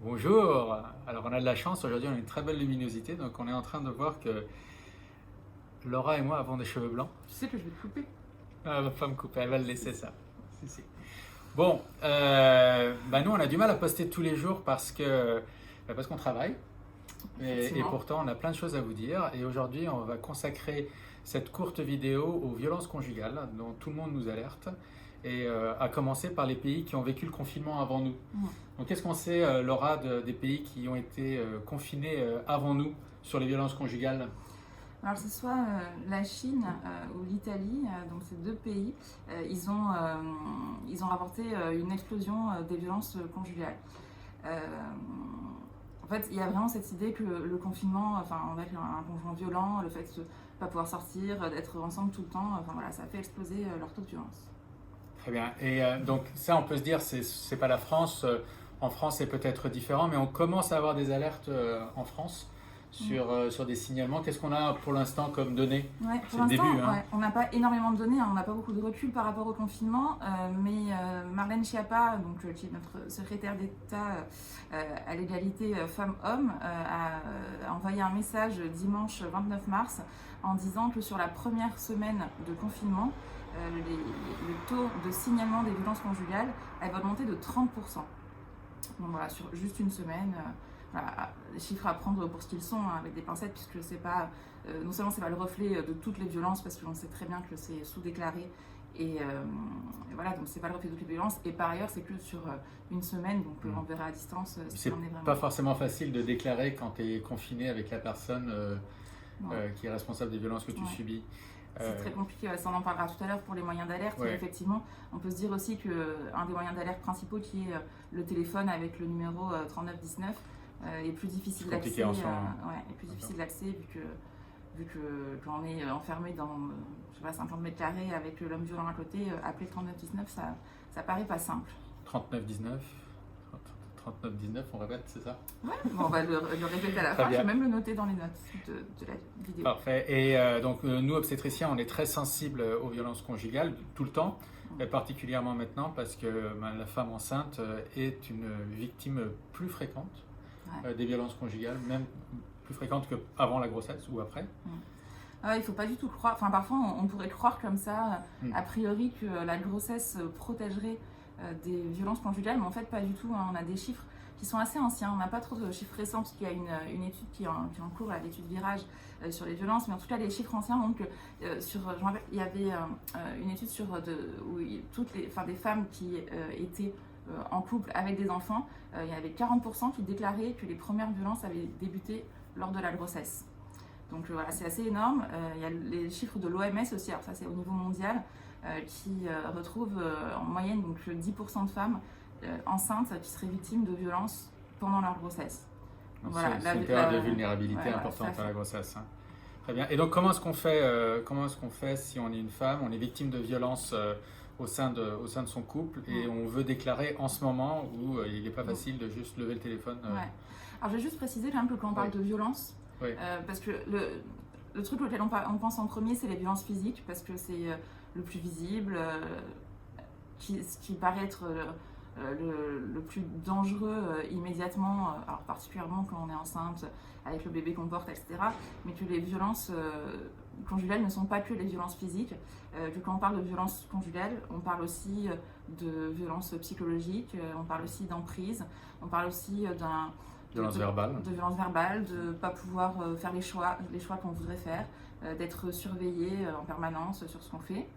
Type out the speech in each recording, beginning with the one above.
Bonjour. Alors on a de la chance, aujourd'hui on a une très belle luminosité, donc on est en train de voir que Laura et moi avons des cheveux blancs. Tu sais que je vais te couper. Ah, elle va pas me couper, elle va le laisser ça. Si, si. Bon, nous on a du mal à poster tous les jours parce qu'on travaille et Effectivement. pourtant on a plein de choses à vous dire et aujourd'hui on va consacrer cette courte vidéo aux violences conjugales dont tout le monde nous alerte et à commencer par les pays qui ont vécu le confinement avant nous. Mhm. Donc qu'est-ce qu'on sait, Laura, des pays qui ont été confinés avant nous sur les violences conjugales? Alors que ce soit la Chine ou l'Italie, donc ces deux pays, ils ont rapporté une explosion des violences conjugales. Euh, En fait, il y a vraiment cette idée que le confinement, enfin, avec un conjoint violent, le fait de ne pas pouvoir sortir, d'être ensemble tout le temps, enfin voilà, ça a fait exploser leur taux de violence. Très bien. Et donc ça, on peut se dire, c'est pas la France. En France, c'est peut-être différent, mais on commence à avoir des alertes en France sur des signalements. Qu'est-ce qu'on a pour l'instant comme données? Ouais, C'est pour le l'instant, début, hein. ouais, on n'a pas énormément de données, hein, on n'a pas beaucoup de recul par rapport au confinement, mais Marlène Schiappa, qui est notre secrétaire d'État à l'égalité femmes-hommes, a envoyé un message dimanche 29 mars en disant que sur la première semaine de confinement, le taux de signalement des violences conjugales avait augmenté de 30%. Donc voilà, sur juste une semaine. Voilà, les chiffres à prendre pour ce qu'ils sont, hein, avec des pincettes, puisque c'est pas, non seulement c'est pas le reflet de toutes les violences, parce qu'on sait très bien que c'est sous-déclaré, et voilà, donc c'est pas le reflet de toutes les violences, et par ailleurs c'est que sur une semaine, donc on verra à distance ce C'est qu'il en est vraiment. pas forcément facile de déclarer quand tu es confiné avec la personne Non. qui est responsable des violences que tu Ouais. subis. C'est très compliqué, ça on en parlera tout à l'heure pour les moyens d'alerte, Ouais. mais effectivement, on peut se dire aussi qu'un des moyens d'alerte principaux qui est le téléphone avec le numéro 3919 est plus difficile C'est compliqué d'accès, en ce moment. est plus difficile d'accès vu que qu'on est enfermé dans je sais pas, 50 mètres carrés avec l'homme violent à côté, appeler le 3919, ça paraît pas simple. 3919. 3919, on répète, c'est ça? Ouais, bon, on va le répéter à la Très fin, je bien. vais même le noter dans les notes de la vidéo. Parfait. Et donc nous, obstétriciens, on est très sensibles aux violences conjugales tout le temps, mais particulièrement maintenant parce que la femme enceinte est une victime plus fréquente des violences conjugales, même plus fréquente qu'avant la grossesse ou après. Il ne faut pas du tout croire, enfin parfois on pourrait croire comme ça, a priori que la grossesse protégerait des violences conjugales, mais en fait pas du tout, hein. On a des chiffres qui sont assez anciens, on n'a pas trop de chiffres récents parce qu'il y a une étude qui est en cours, l'étude Virage, sur les violences, mais en tout cas les chiffres anciens montrent que je me rappelle, il y avait une étude des femmes qui étaient en couple avec des enfants, il y avait 40% qui déclaraient que les premières violences avaient débuté lors de la grossesse. Donc voilà, c'est assez énorme. Il y a les chiffres de l'OMS aussi, alors ça c'est au niveau mondial, qui retrouve en moyenne donc 10% de femmes enceintes qui seraient victimes de violences pendant leur grossesse. Donc voilà, c'est une période de vulnérabilité importante à la grossesse. Hein. Très bien. Et donc comment est-ce qu'on fait si on est une femme, on est victime de violences au sein de son couple et on veut déclarer en ce moment où il n'est pas facile de juste lever le téléphone Alors je vais juste préciser quand même que quand on parle de violence, parce que le truc auquel on pense en premier, c'est les violences physiques, parce que c'est le plus visible, ce qui paraît être le plus dangereux immédiatement, alors particulièrement quand on est enceinte, avec le bébé qu'on porte, etc. Mais que les violences conjugales ne sont pas que les violences physiques, que quand on parle de violences conjugales, on parle aussi de violences psychologiques, on parle aussi d'emprise, on parle aussi de violence verbale, de ne pas pouvoir faire les choix qu'on voudrait faire, d'être surveillé en permanence sur ce qu'on fait,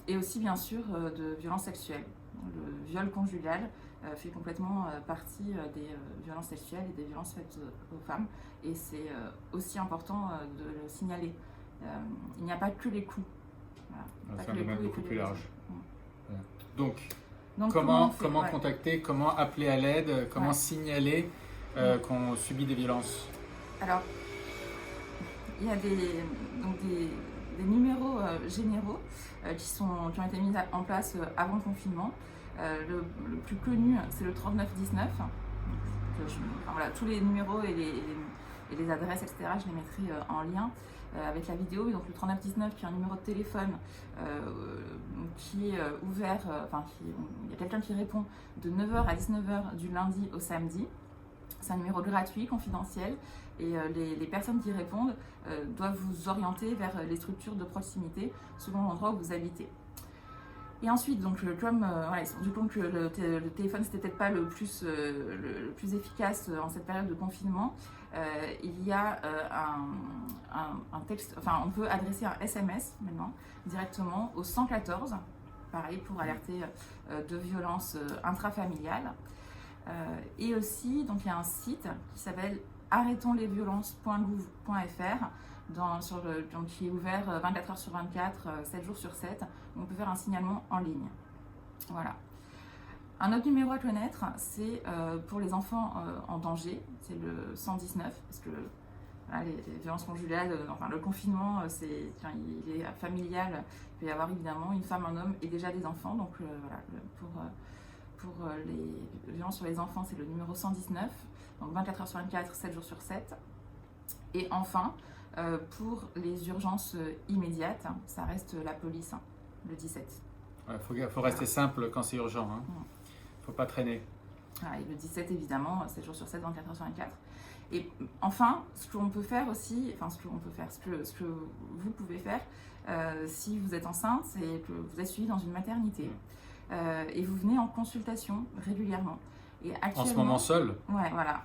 et aussi bien sûr de violences sexuelles. Le viol conjugal fait complètement partie des violences sexuelles et des violences faites aux femmes, et c'est aussi important de le signaler. Il n'y a pas que les coups. Voilà. C'est un domaine beaucoup plus large. Donc comment contacter, comment appeler à l'aide, comment signaler qu'on subit des violences? Alors, il y a des numéros généraux qui ont été mis en place avant le confinement. Le plus connu, c'est le 3919. Voilà, tous les numéros et et les adresses, etc. Je les mettrai en lien avec la vidéo. Donc le 3919 qui est un numéro de téléphone qui est ouvert, il y a quelqu'un qui répond de 9h à 19h du lundi au samedi. C'est un numéro gratuit, confidentiel, et les personnes qui répondent doivent vous orienter vers les structures de proximité selon l'endroit où vous habitez. Et ensuite, donc, comme ils se sont rendus compte que le téléphone, c'était peut-être pas le plus efficace en cette période de confinement, il y a un texte, on peut adresser un SMS maintenant directement au 114, pareil pour alerter de violences intrafamiliales. Et aussi, donc il y a un site qui s'appelle arrêtonslesviolences.gouv.fr qui est ouvert 24 heures sur 24, 7 jours sur 7. On peut faire un signalement en ligne. Voilà. Un autre numéro à connaître, c'est pour les enfants en danger, c'est le 119, parce que les violences conjugales, le confinement, il est familial, il peut y avoir évidemment une femme, un homme et déjà des enfants. Donc pour les violences sur les enfants, c'est le numéro 119, donc 24 heures sur 24, 7 jours sur 7. Et enfin, pour les urgences immédiates, ça reste la police, le 17. Il faut rester simple quand c'est urgent, il ne faut pas traîner. Et le 17, évidemment, 7 jours sur 7, 24 heures sur 24. Et enfin, ce que vous pouvez faire, si vous êtes enceinte, c'est que vous êtes suivi dans une maternité. Et vous venez en consultation régulièrement. Et en ce moment seul? Ouais, voilà.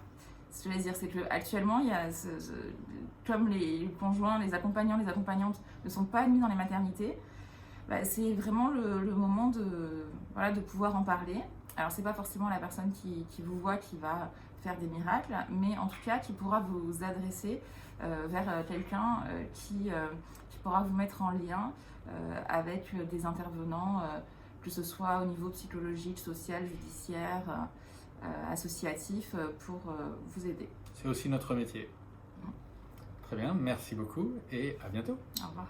Ce que je veux dire, c'est qu'actuellement, il y a comme les conjoints, les accompagnants, les accompagnantes ne sont pas admis dans les maternités, c'est vraiment le moment de pouvoir en parler. Alors, c'est pas forcément la personne qui vous voit qui va faire des miracles, mais en tout cas, qui pourra vous adresser vers quelqu'un qui pourra vous mettre en lien avec des intervenants, que ce soit au niveau psychologique, social, judiciaire, associatif, pour vous aider. C'est aussi notre métier. Très bien, merci beaucoup et à bientôt. Au revoir.